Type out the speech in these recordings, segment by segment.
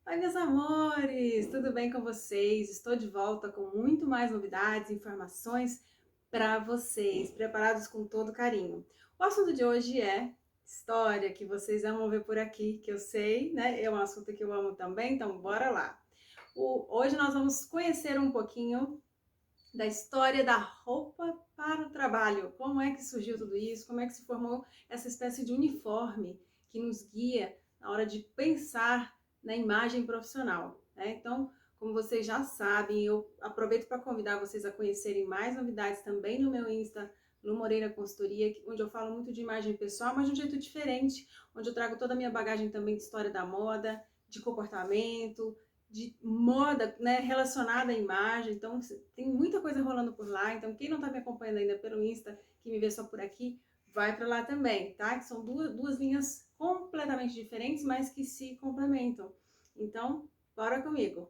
Oi, meus amores, tudo bem com vocês? Estou de volta com muito mais novidades, informações para vocês, preparados com todo carinho. O assunto de hoje é história, que vocês amam ver por aqui, que eu sei, né? É um assunto que eu amo também, então bora lá. Hoje nós vamos conhecer um pouquinho da história da roupa para o trabalho. Como é que surgiu tudo isso? Como é que se formou essa espécie de uniforme que nos guia na hora de pensar na imagem profissional, né? Então, como vocês já sabem, eu aproveito para convidar vocês a conhecerem mais novidades também no meu Insta, no Moreira Consultoria, onde eu falo muito de imagem pessoal, mas de um jeito diferente, onde eu trago toda a minha bagagem também de história da moda, de comportamento, de moda, né, relacionada à imagem. Então tem muita coisa rolando por lá. Então quem não está me acompanhando ainda pelo Insta, que me vê só por aqui, vai para lá também, tá? Que são duas linhas completamente diferentes, mas que se complementam. Então, bora comigo.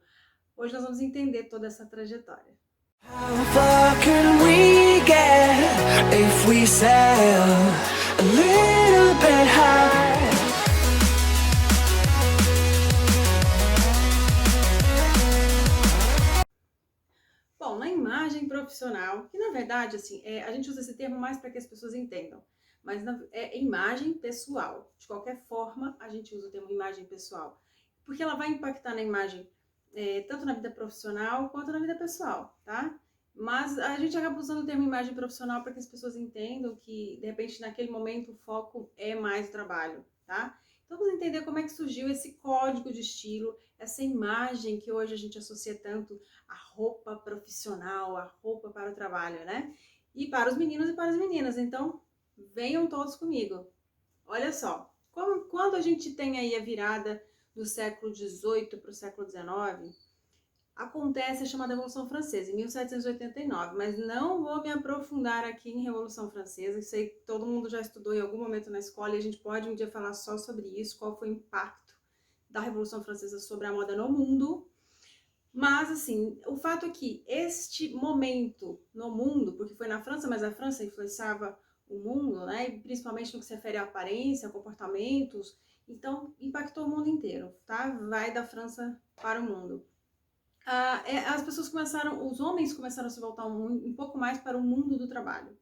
Hoje nós vamos entender toda essa trajetória. How far can we get if we sail a little bit high? Bom, na imagem profissional, que na verdade, assim, a gente usa esse termo mais para que as pessoas entendam, mas é imagem pessoal. De qualquer forma, a gente usa o termo imagem pessoal, porque ela vai impactar na imagem, tanto na vida profissional quanto na vida pessoal, tá? Mas a gente acaba usando o termo imagem profissional para que as pessoas entendam que, de repente, naquele momento, o foco é mais o trabalho, tá? Então, vamos entender como é que surgiu esse código de estilo, essa imagem que hoje a gente associa tanto a roupa profissional, a roupa para o trabalho, né? E para os meninos e para as meninas. Então, venham todos comigo. Olha só, quando a gente tem aí a virada do século XVIII para o século XIX, acontece a chamada Revolução Francesa, em 1789, mas não vou me aprofundar aqui em Revolução Francesa, sei que todo mundo já estudou em algum momento na escola e a gente pode um dia falar só sobre isso, qual foi o impacto da Revolução Francesa sobre a moda no mundo. Mas, assim, o fato é que este momento no mundo, porque foi na França, mas a França influenciava o mundo, né? E principalmente no que se refere à aparência, comportamentos, então impactou o mundo inteiro, tá? Vai da França para o mundo. As pessoas começaram, os homens começaram a se voltar um pouco mais para o mundo do trabalho.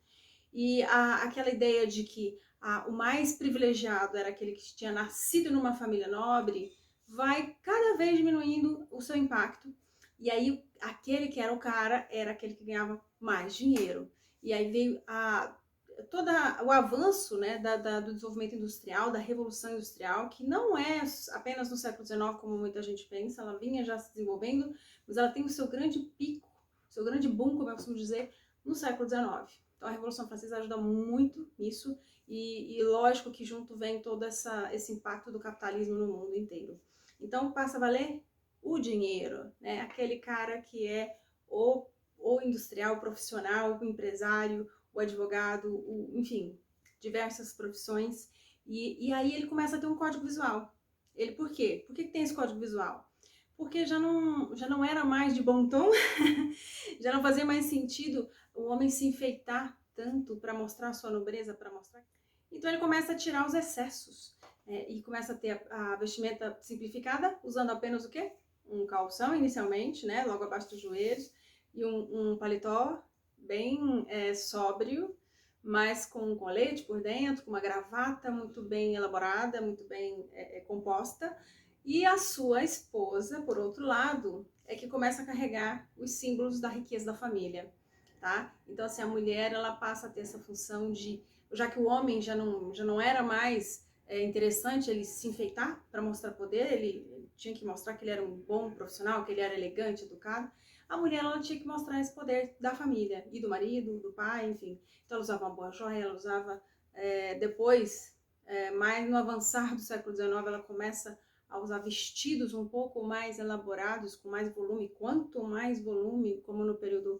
E aquela ideia de que o mais privilegiado era aquele que tinha nascido numa família nobre, vai cada vez diminuindo o seu impacto. E aí, aquele que era o cara era aquele que ganhava mais dinheiro. E aí veio todo o avanço, né, do desenvolvimento industrial, da revolução industrial, que não é apenas no século XIX, como muita gente pensa, ela vinha já se desenvolvendo, mas ela tem o seu grande pico, o seu grande boom, como eu costumo dizer, no século XIX. Então a Revolução Francesa ajuda muito nisso e lógico que junto vem todo esse impacto do capitalismo no mundo inteiro. Então passa a valer o dinheiro, né? Aquele cara que é o industrial, o profissional, o empresário, o advogado, enfim, diversas profissões. E aí ele começa a ter um código visual. Por quê? Por que tem esse código visual? Porque já não era mais de bom tom, já não fazia mais sentido o homem se enfeitar tanto para mostrar a sua nobreza, para mostrar. Então ele começa a tirar os excessos, e começa a ter a vestimenta simplificada, usando apenas o quê? Um calção inicialmente, né, logo abaixo dos joelhos, e um paletó bem sóbrio, mas com um colete por dentro, com uma gravata muito bem elaborada, muito bem composta. E a sua esposa, por outro lado, é que começa a carregar os símbolos da riqueza da família, tá? Então, assim, a mulher, ela passa a ter essa função de, já que o homem já não era mais interessante ele se enfeitar para mostrar poder, ele tinha que mostrar que ele era um bom profissional, que ele era elegante, educado, a mulher, ela tinha que mostrar esse poder da família, e do marido, do pai, enfim. Então, ela usava uma boa joia, ela usava, depois, mais no avançar do século XIX, ela começa a usar vestidos um pouco mais elaborados, com mais volume. Quanto mais volume, como no período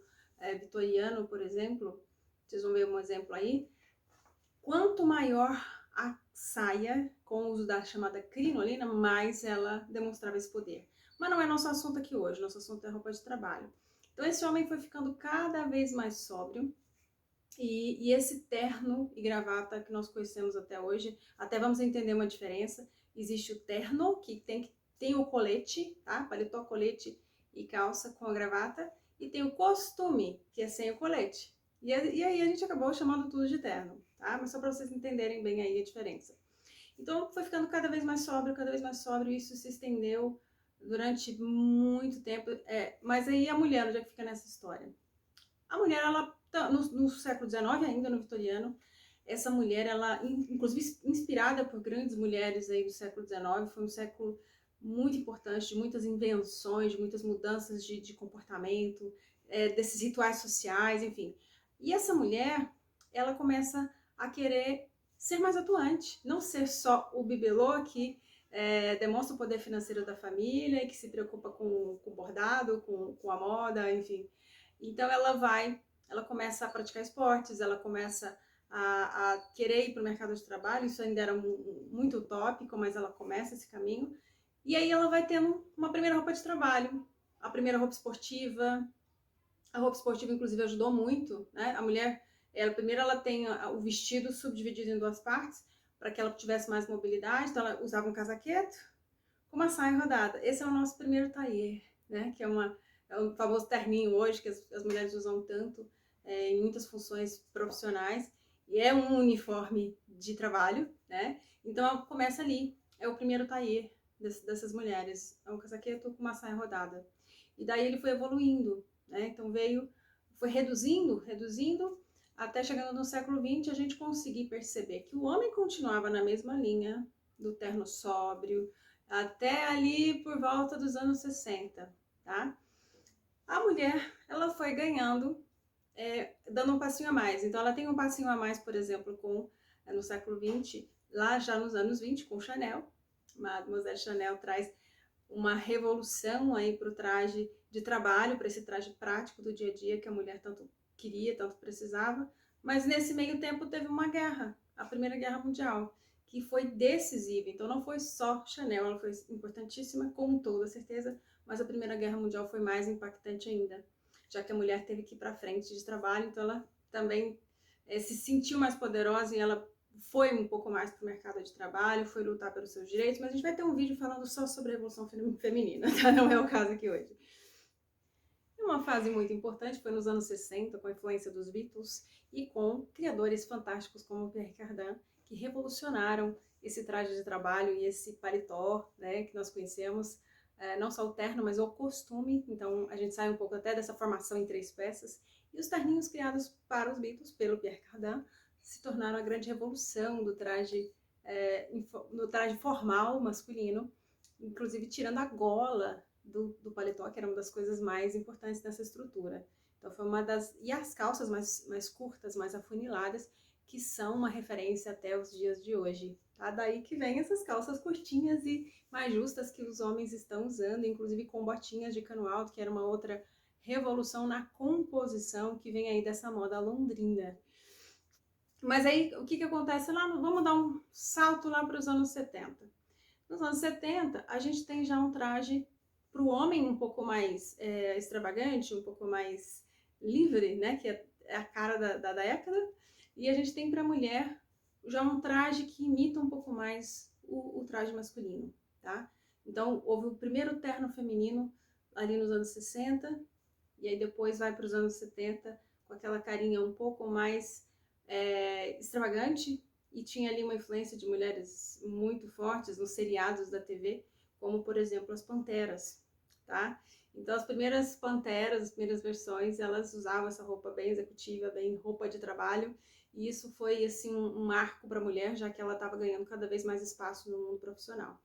vitoriano, por exemplo, vocês vão ver um exemplo aí, quanto maior a saia, com o uso da chamada crinolina, mais ela demonstrava esse poder. Mas não é nosso assunto aqui hoje, nosso assunto é roupa de trabalho. Então esse homem foi ficando cada vez mais sóbrio, e esse terno e gravata que nós conhecemos até hoje, até vamos entender uma diferença. Existe o terno, que tem que tem o colete, tá? Paletó, colete e calça com a gravata. E tem o costume, que é sem o colete. E aí a gente acabou chamando tudo de terno, tá? Mas só para vocês entenderem bem aí a diferença. Então foi ficando cada vez mais sóbrio, e isso se estendeu durante muito tempo. Mas aí a mulher, onde é que fica nessa história? A mulher, ela no século XIX, ainda no vitoriano, essa mulher, ela, inclusive inspirada por grandes mulheres aí do século XIX, foi um século muito importante, de muitas invenções, de muitas mudanças de comportamento, desses rituais sociais, enfim. E essa mulher, ela começa a querer ser mais atuante, não ser só o bibelô que demonstra o poder financeiro da família e que se preocupa com o bordado, com a moda, enfim. Então ela começa a praticar esportes, ela começa a querer ir para o mercado de trabalho, isso ainda era muito utópico, mas ela começa esse caminho. E aí ela vai tendo uma primeira roupa de trabalho, a primeira roupa esportiva. A roupa esportiva, inclusive, ajudou muito, né? A mulher, primeiro ela tem o vestido subdividido em duas partes, para que ela tivesse mais mobilidade, então ela usava um casaqueto com uma saia rodada. Esse é o nosso primeiro tailleur, né? Que é o famoso terninho hoje, que as mulheres usam tanto em muitas funções profissionais, e é um uniforme de trabalho, né? Então começa ali, é o primeiro tailleur dessas mulheres, é um casaqueto com uma saia rodada. E daí ele foi evoluindo, né? Então foi reduzindo, até chegando no século XX, a gente conseguir perceber que o homem continuava na mesma linha do terno sóbrio, até ali por volta dos anos 60, tá? A mulher, ela foi ganhando, dando um passinho a mais. Então, ela tem um passinho a mais, por exemplo, no século XX, lá já nos anos 20, com Chanel. Mademoiselle Chanel traz uma revolução aí para o traje de trabalho, para esse traje prático do dia a dia que a mulher tanto queria, tanto precisava. Mas nesse meio tempo teve uma guerra, a Primeira Guerra Mundial, que foi decisiva. Então não foi só Chanel, ela foi importantíssima, com toda certeza, mas a Primeira Guerra Mundial foi mais impactante ainda, já que a mulher teve que ir para frente de trabalho, então ela também se sentiu mais poderosa e ela foi um pouco mais para o mercado de trabalho, foi lutar pelos seus direitos, mas a gente vai ter um vídeo falando só sobre a Revolução Feminina, tá? Não é o caso aqui hoje. Uma fase muito importante foi nos anos 60, com a influência dos Beatles e com criadores fantásticos como Pierre Cardin, que revolucionaram esse traje de trabalho e esse paletó, né, que nós conhecemos, não só o terno, mas o costume. Então a gente sai um pouco até dessa formação em 3 peças. E os terninhos criados para os Beatles pelo Pierre Cardin se tornaram a grande revolução do traje, no traje formal masculino, inclusive tirando a gola do paletó, que era uma das coisas mais importantes nessa estrutura. Então foi uma das... E as calças mais curtas, mais afuniladas, que são uma referência até os dias de hoje. Tá? Daí que vem essas calças curtinhas e mais justas que os homens estão usando, inclusive com botinhas de cano alto, que era uma outra revolução na composição que vem aí dessa moda londrina. Mas aí, o que acontece lá? Vamos dar um salto lá para os anos 70. Nos anos 70, a gente tem já um traje para o homem um pouco mais extravagante, um pouco mais livre, né? Que é a cara da década. E a gente tem para a mulher já um traje que imita um pouco mais o traje masculino, tá? Então, houve o primeiro terno feminino ali nos anos 60, e aí depois vai para os anos 70 com aquela carinha um pouco mais extravagante, e tinha ali uma influência de mulheres muito fortes nos seriados da TV, como por exemplo as Panteras, tá? Então as primeiras Panteras, as primeiras versões, elas usavam essa roupa bem executiva, bem roupa de trabalho, e isso foi assim um marco para a mulher, já que ela estava ganhando cada vez mais espaço no mundo profissional.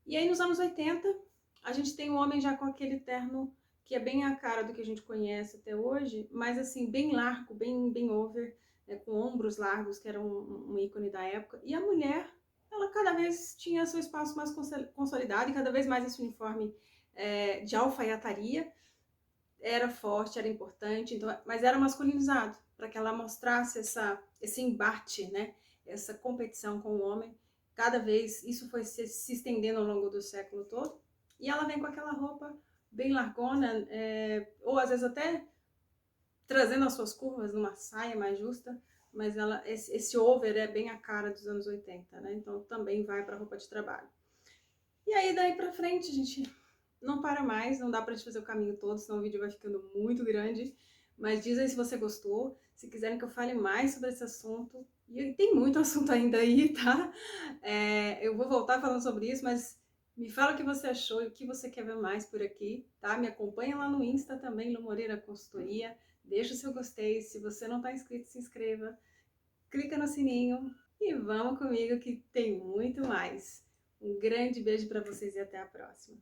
E aí nos anos 80, a gente tem o homem já com aquele terno que é bem a cara do que a gente conhece até hoje, mas assim, bem largo, bem over, com ombros largos, que era um ícone da época. E a mulher, ela cada vez tinha seu espaço mais consolidado, e cada vez mais esse uniforme de alfaiataria era forte, era importante, então, mas era masculinizado, para que ela mostrasse esse embate, né? Essa competição com o homem. Cada vez isso foi se estendendo ao longo do século todo. E ela vem com aquela roupa bem largona, ou às vezes até trazendo as suas curvas numa saia mais justa, mas esse over é bem a cara dos anos 80, né? Então também vai para roupa de trabalho. E aí daí pra frente, a gente não para mais, não dá pra gente fazer o caminho todo, senão o vídeo vai ficando muito grande. Mas diz aí se você gostou, se quiserem que eu fale mais sobre esse assunto. E tem muito assunto ainda aí, tá? Eu vou voltar falando sobre isso, mas me fala o que você achou e o que você quer ver mais por aqui, tá? Me acompanha lá no Insta também, Lu Moreira Consultoria. Deixa o seu gostei. Se você não tá inscrito, se inscreva. Clica no sininho e vamos comigo que tem muito mais. Um grande beijo para vocês e até a próxima.